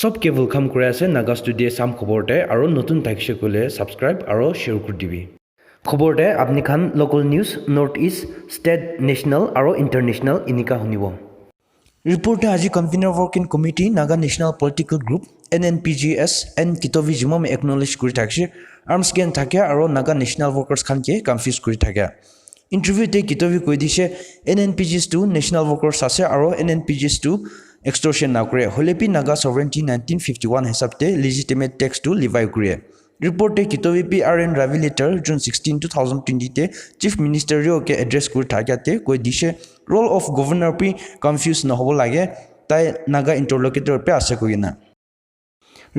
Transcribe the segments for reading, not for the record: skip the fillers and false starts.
सबके वेलकम करे আছে নাগা স্টুডিও সাম খবরতে আর নতুন থাকছে কলে সাবস্ক্রাইব আর শেয়ার করে দিবি খবরতে আপনি খান local news north east state national আর ইন্টারন্যাশনাল ইনিকা শুনিব রিপোর্টে আজি convener working committee Naga national political group NNPGS এন কিতভি জিমম একনলেজ করে থাকছে আর্মস গেন থাকে আর নাগা ন্যাশনাল ওয়ার্কার্স খানকে কনফিউজ করে থাকে ইন্টারভিউতে কিতভি কৈ দিছে NNPGS2 ন্যাশনাল ওয়ার্কার্স আছে আর NNPGS2 extortion na kure holepi naga sovereignty 1951 hesabte legitimate tax to levy kure report te kitovi PRN Ravi letter June 16 2020 te chief minister rio ke address kur thakate koi dishe role of governor pi confused na hobo lage tai naga interlocutor pe ase koina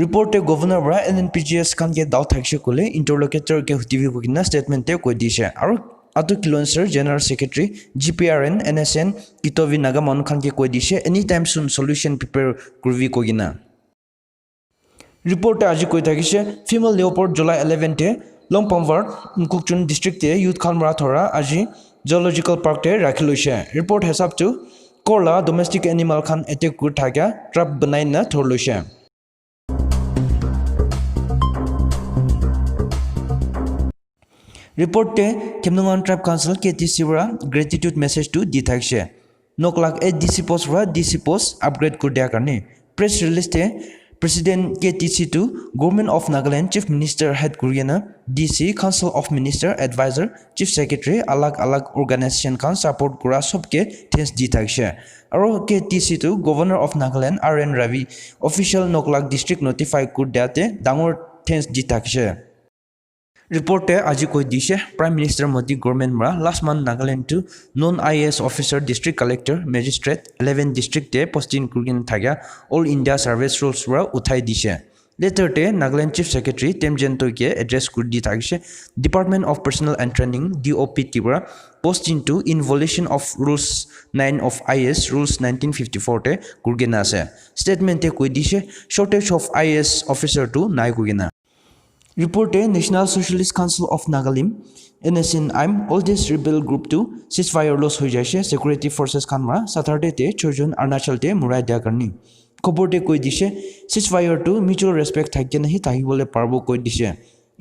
report te governor bra NNPGS kan ke daw thakse kole interlocutor ke hutivi koina statement te koi dishe aro Atu Kilonser General Secretary GPRN NSN Kitovi Naga Mon Khan ke koi dishe anytime soon solution prepare kurvi kogina report aji koi thakise female leopard July 11 te Longpamward Mukchun district te youth khanmra thora aji zoological park te rakhiloise report hesab to korla domestic animal khan attack kur thaka trap banai na thorloise Report te Kemnungan Tribe Council KTC ra gratitude message to di thakshe noklak e DC post ra DC post upgrade kur dia karne press release te President KTC to Government of Nagaland Chief Minister head Kuriana DC Council of Minister Advisor Chief Secretary alag organization kan support kura sobke thanks di thakshe aro KTC to Governor of Nagaland RN Ravi official noklak district notify kur dia te dangor thanks di thakshe Report aji koi dishe Prime Minister Modi government mra last month Nagaland to non IAS officer district collector magistrate 11 district te posting kurgin thaga all India service rules ra uthai dishe later te Nagaland chief secretary Temjen Toike address kur di thagishe Department of Personnel and Training DOPT ra posting to in violation of rules 9 of IAS rules 1954 te kurgena ase statement te koi dishe shortage of IAS officer to nai kurgena Report National Socialist Council of Nagalim NSNIM oldest rebel group to ceasefire loss ho jaise security forces kanmra Saturday te chorjon Arunachal te murai dia karni khobor te koi dishe ceasefire to mutual respect thakye nahi tahibole parbo koi dishe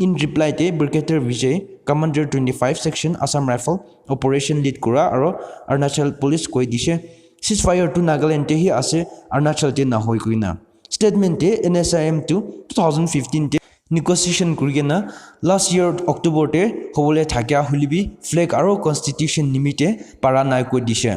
in reply te Brigadier Vijay Commander 25 section Assam Rifle operation lead kura aro Arunachal police koi dishe ceasefire to Nagaland te hi ase Arunachal te na hoi koina statement te NSIM to 2015 te negotiation kurigena last year October te hobole thakya hulibi flag aro constitution nimite para nai ko dishe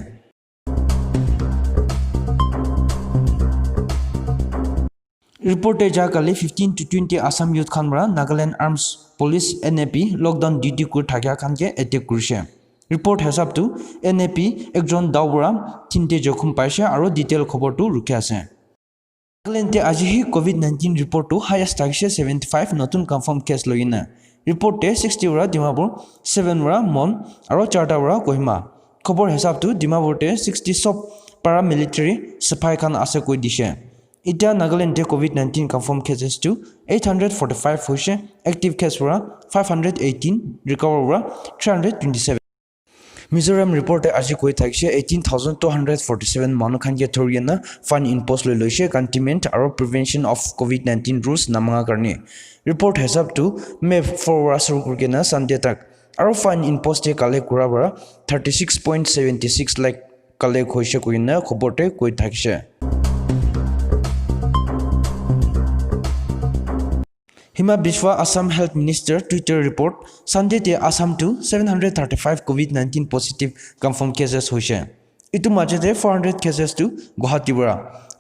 report ja kali 15 to 20 Assam youth khanmra Nagaland Arms Police NAP lockdown duty kur thakya khanke attack kurise report hesab to NAP ekjon dawra tinte jokhum paise aro detail khobor tu rukhe ase Nagaland aji hi COVID-19 report to highest tagse 75 notun confirm case loina report te 60 ra Dimapur 7 ra Mon aro 4 ta ra Kohima khobor hesab to Dimapur te 60 sob paramilitary saphai khan ase koi dishe ita Nagaland te COVID-19 confirm cases to 845 hoise active case ra 518 recover ra 327 Mizoram report aji koi thakse 18247 manu khan ke thoriana fine impost loi loise containment aro prevention of COVID-19 rules namanga karne report hesab to May 4 rasur kurgena Sunday tak aro fine impost te kale kura bara 36.76 lakh kale khoise koina khobor te koi thakse Hima Biswa Assam Health Minister Twitter report Sunday te Assam to 735 COVID-19 positive confirmed cases hoise itu majete 400 cases to Guwahati bra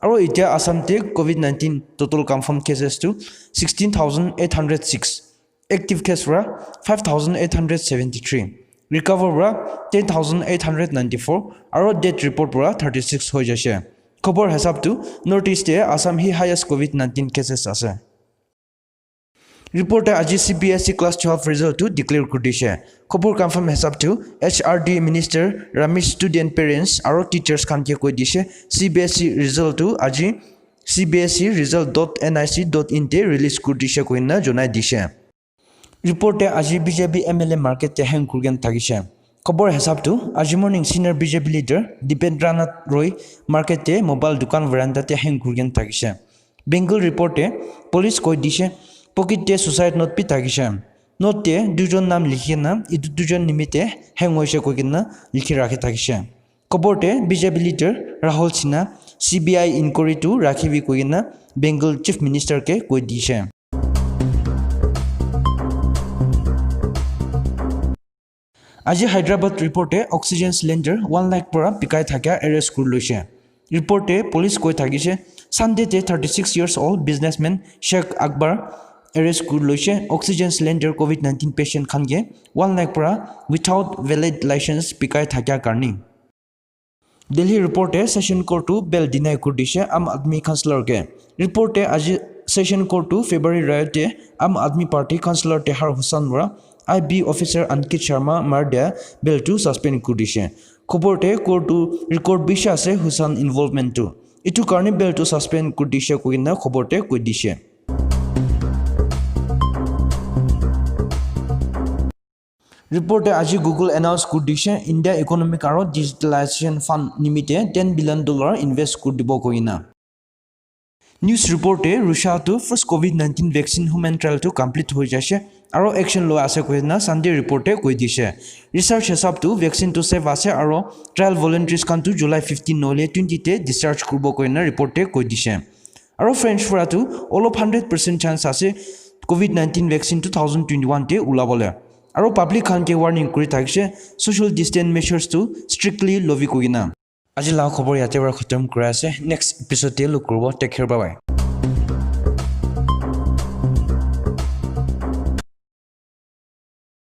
aro itia Assam te COVID-19 total confirmed cases to 16806 active case ra 5873 recover ra 10894 aro death report ra 36 ho jase khobor hesab to notice te Assam hi highest COVID-19 cases ase Report aji CBSE class 12 result to declare kurdishe khobor confirm hesab to HRD Minister Ramesh student parents aro teachers khan ke koi dishe CBSE result to aji cbse.result.nic.in te release kurdishe koina jonai dishe report aji BJP MLA market te hang kurgen thagise khobor hesab to aji morning senior BJP leader Dipendranath Roy market te mobile dukan veranda te hang kurgen thagise Bengal ৰিপৰ্টে police কৈ দিছে পকিটে suicide note পি থাকিছে নোটে দুজন নাম লিখি না ইটো দুজন নিমিতে হেং হৈছে কৈ কিনা লিখি ৰাখি থাকিছে খবৰতে BJP leader Rahul Sinha CBI inquiry টু ৰাখিবি কৈ কিনা বেংগল চিফ মিনিষ্টাৰ কে কৈ দিছে আজি হায়দৰাবাদ ৰিপৰ্টে অক্সিজেন সিলিন্ডাৰ 1 লাখ পৰা পিকাই থাকা এৰেষ্ট কৰি লৈছে ৰিপৰ্টে পুলিচ কৈ থাকিছে সানডেতে 36 years old businessman Sheikh Akbar arrest কৰি লৈছে অক্সিজেন সিলিন্ডাৰ COVID-19 পেশেন্ট খানগে 1 লাখ পৰা without valid license পিকাই থাকা কাৰণে দিল্লী ৰিপৰ্টে সেশন কোৰ্টটো বেল ডিনাই কৰি দিছে আম আদমি কাউন্সিলৰকে ৰিপৰ্টে আজি সেশন কোৰ্টটো ফেব্ৰুৱাৰী ৰায়তে আম আদমি পাৰ্টি কাউন্সিলৰ তেহাৰ হুছেইন বৰা IB অফিচাৰ অঙ্কিত শৰ্মা মাৰদিয়া বেলটো সাসপেন্ড কৰি দিছে খবৰতে কোৰ্টটো ৰেকৰ্ড বিছে আছে হুছেইন ইনভলভমেন্টটো ইটো কাৰণে বেলটো সাসপেন্ড কৰি দিছে কৈনা খবৰতে কৈ দিছে ৰিপৰ্টে আজি গুগল এনাউন্স কৰি দিছে ইণ্ডিয়া ইকনমিক আৰু ডিজিটেলাইজেশ্যন ফাণ্ড নিমিতে $10 billion ইনভেষ্ট কৰি দিব কৈনা নিউজ ৰিপৰ্টে ৰুছিয়াটো ফাৰ্ষ্ট COVID-19 ভ্যাকচিন হিউম্যান ট্ৰায়ালটো কমপ্লিট হৈ যাইছে আৰু একশন লৈ আছে কৈনা সানডে ৰিপৰ্টে কৈ দিছে ৰিসাৰ্চ হিচাপটো ভ্যাকচিনটো সেভ আছে আৰু ট্ৰায়াল ভলান্টিয়াৰ্স কানটো জুলাই 15 নহলে 20 তে ডিসচাৰ্জ কৰিব কৈনা ৰিপৰ্টে কৈ দিছে আৰু ফ্ৰেঞ্চ ফৰাটো অলপ 100% চান্স আছে COVID-19 ভ্যাকচিন 2021 তে উলাবলে আৰু পাব্লিক খানকে ওয়াৰ্নিং কৰি থাকিছে সোশ্যাল ডিস্টেন্স মেজাৰ্সটো স্ট্ৰিক্টলি লবি কৈনা আজি লাও খবৰ ইয়াতে খতম কৰা আছে নেক্সট এপিসোডে লুক কৰিব টেক কেয়াৰ বাই